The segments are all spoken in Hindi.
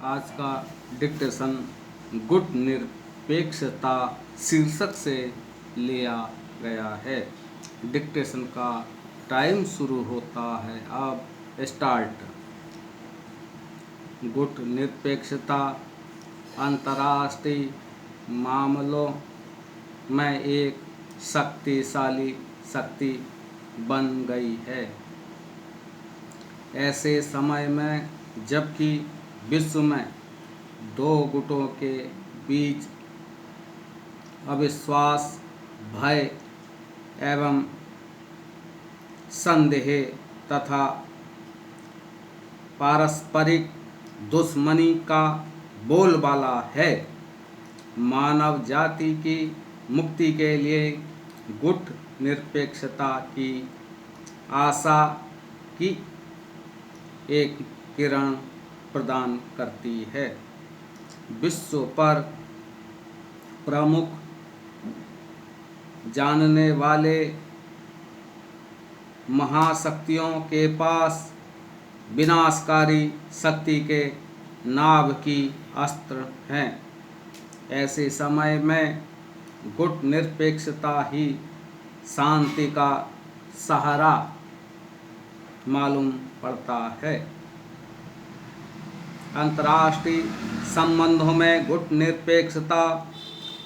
आज का डिक्टेशन गुट निरपेक्षता शीर्षक से लिया गया है। डिक्टेशन का टाइम शुरू होता है। अब स्टार्ट। गुट निरपेक्षता अंतर्राष्ट्रीय मामलों में एक शक्तिशाली शक्ति बन गई है। ऐसे समय में जबकि विश्व में दो गुटों के बीच अविश्वास, भय एवं संदेह तथा पारस्परिक दुश्मनी का बोलबाला है, मानव जाति की मुक्ति के लिए गुट निरपेक्षता की आशा की एक किरण प्रदान करती है। विश्व पर प्रमुख जानने वाले महाशक्तियों के पास विनाशकारी शक्ति के नाभ की अस्त्र हैं। ऐसे समय में गुट निरपेक्षता ही शांति का सहारा मालूम पड़ता है। अंतर्राष्ट्रीय संबंधों में गुट निरपेक्षता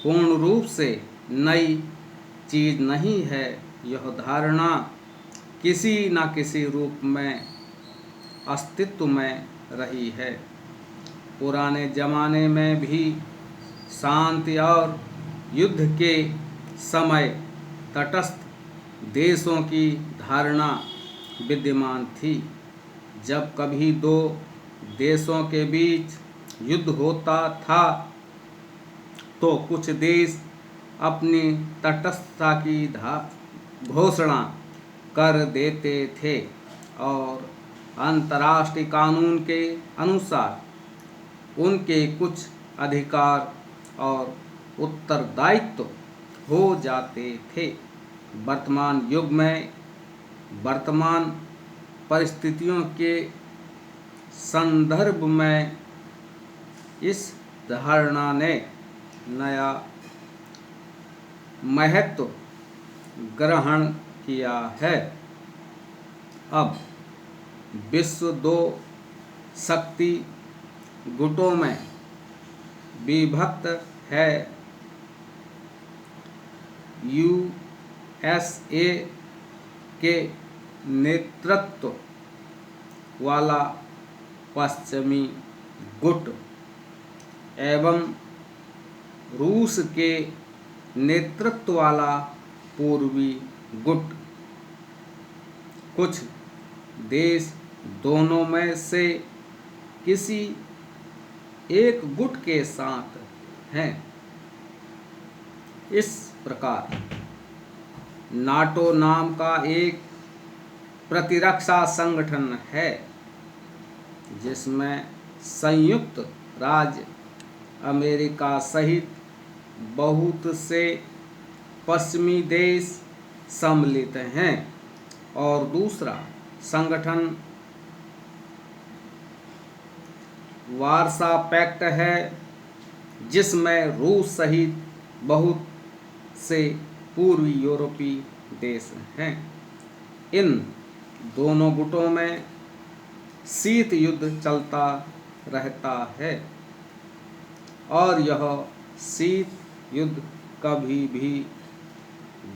पूर्ण रूप से नई चीज नहीं है। यह धारणा किसी न किसी रूप में अस्तित्व में रही है। पुराने जमाने में भी शांति और युद्ध के समय तटस्थ देशों की धारणा विद्यमान थी। जब कभी दो देशों के बीच युद्ध होता था तो कुछ देश अपनी तटस्थता की घोषणा कर देते थे और अंतर्राष्ट्रीय कानून के अनुसार उनके कुछ अधिकार और उत्तरदायित्व हो जाते थे। वर्तमान युग में वर्तमान परिस्थितियों के संदर्भ में इस धारणा ने नया महत्व ग्रहण किया है। अब विश्व दो शक्ति गुटों में विभक्त है। यूएसए के नेतृत्व वाला पश्चिमी गुट एवं रूस के नेतृत्व वाला पूर्वी गुट। कुछ देश दोनों में से किसी एक गुट के साथ हैं। इस प्रकार नाटो नाम का एक प्रतिरक्षा संगठन है जिसमें संयुक्त राज्य अमेरिका सहित बहुत से पश्चिमी देश सम्मिलित हैं और दूसरा संगठन वार्सा पैक्ट है जिसमें रूस सहित बहुत से पूर्वी यूरोपीय देश हैं। इन दोनों गुटों में शीत युद्ध चलता रहता है और यह शीत युद्ध कभी भी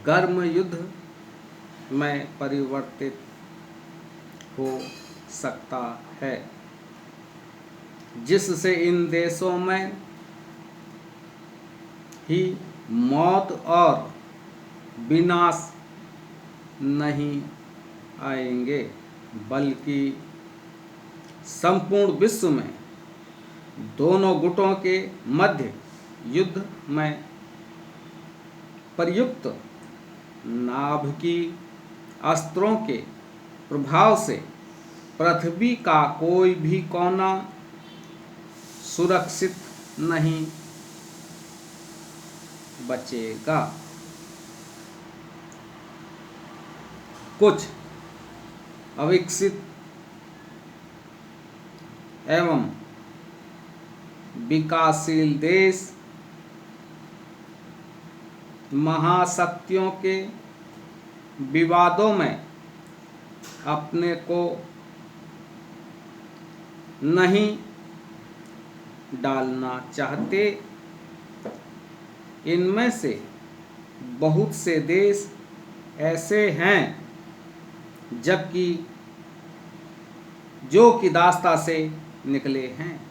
गर्म युद्ध में परिवर्तित हो सकता है जिससे इन देशों में ही मौत और विनाश नहीं आएंगे बल्कि संपूर्ण विश्व में दोनों गुटों के मध्य युद्ध में प्रयुक्त नाभिकीय अस्त्रों के प्रभाव से पृथ्वी का कोई भी कोना सुरक्षित नहीं बचेगा। कुछ अविकसित एवं विकासशील देश महाशक्तियों के विवादों में अपने को नहीं डालना चाहते। इनमें से बहुत से देश ऐसे हैं जबकि जो कि दास्ता से निकले हैं।